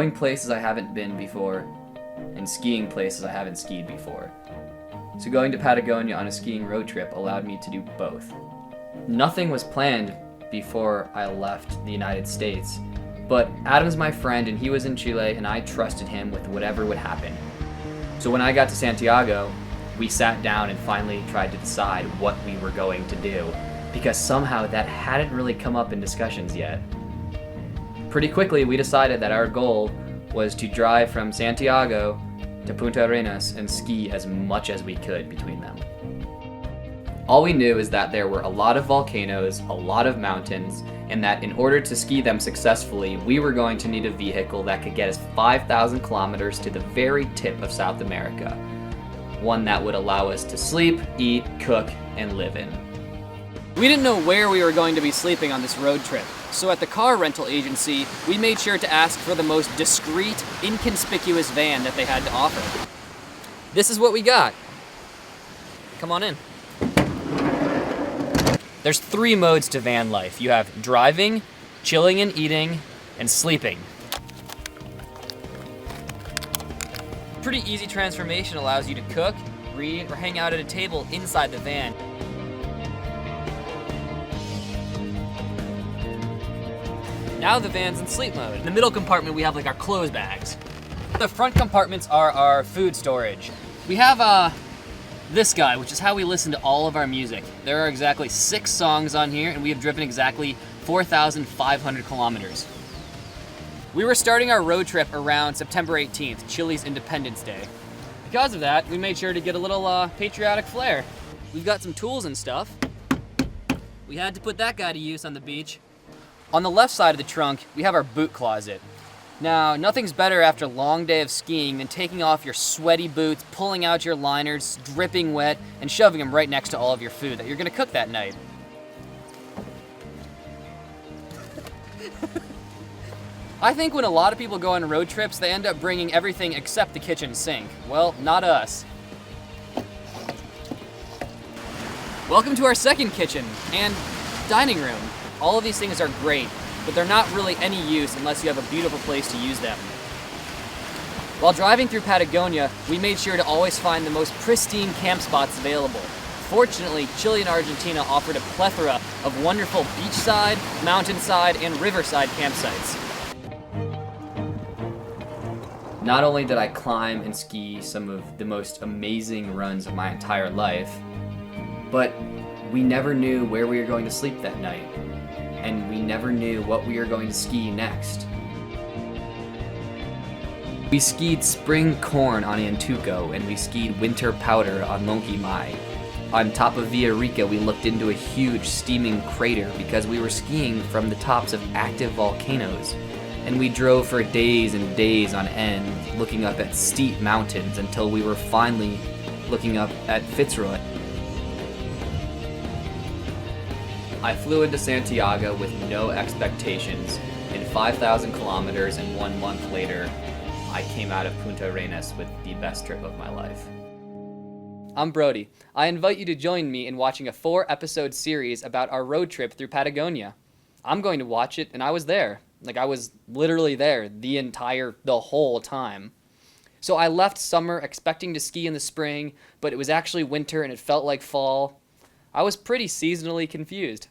going places I haven't been before, and skiing places I haven't skied before. So going to Patagonia on a skiing road trip allowed me to do both. Nothing was planned before I left the United States, but Adam's my friend and he was in Chile and I trusted him with whatever would happen. So when I got to Santiago, we sat down and finally tried to decide what we were going to do, because somehow that hadn't really come up in discussions yet. Pretty quickly, we decided that our goal was to drive from Santiago to Punta Arenas and ski as much as we could between them. All we knew is that there were a lot of volcanoes, a lot of mountains, and that in order to ski them successfully, we were going to need a vehicle that could get us 5,000 kilometers to the very tip of South America. One that would allow us to sleep, eat, cook, and live in. We didn't know where we were going to be sleeping on this road trip, so at the car rental agency, we made sure to ask for the most discreet, inconspicuous van that they had to offer. This is what we got. Come on in. There's 3 modes to van life. You have driving, chilling and eating, and sleeping. Pretty easy transformation allows you to cook, read, or hang out at a table inside the van. Now the van's in sleep mode. In the middle compartment, we have like our clothes bags. The front compartments are our food storage. We have this guy, which is how we listen to all of our music. There are exactly 6 songs on here, and we have driven exactly 4,500 kilometers. We were starting our road trip around September 18th, Chile's Independence Day. Because of that, we made sure to get a little patriotic flair. We've got some tools and stuff. We had to put that guy to use on the beach. On the left side of the trunk, we have our boot closet. Now, nothing's better after a long day of skiing than taking off your sweaty boots, pulling out your liners, dripping wet, and shoving them right next to all of your food that you're gonna cook that night. I think when a lot of people go on road trips, they end up bringing everything except the kitchen sink. Well, not us. Welcome to our second kitchen and dining room. All of these things are great, but they're not really any use unless you have a beautiful place to use them. While driving through Patagonia, we made sure to always find the most pristine camp spots available. Fortunately, Chile and Argentina offered a plethora of wonderful beachside, mountainside, and riverside campsites. Not only did I climb and ski some of the most amazing runs of my entire life, but we never knew where we were going to sleep that night, and we never knew what we were going to ski next. We skied spring corn on Antuco, and we skied winter powder on Lonqui Mai. On top of Villarrica, we looked into a huge steaming crater because we were skiing from the tops of active volcanoes. And we drove for days and days on end, looking up at steep mountains until we were finally looking up at Fitzroy. I flew into Santiago with no expectations, and 5,000 kilometers and 1 month later, I came out of Punta Arenas with the best trip of my life. I'm Brody. I invite you to join me in watching a 4-episode series about our road trip through Patagonia. I'm going to watch it, and I was there. I was literally there the whole time. So I left summer expecting to ski in the spring, but it was actually winter and it felt like fall. I was pretty seasonally confused.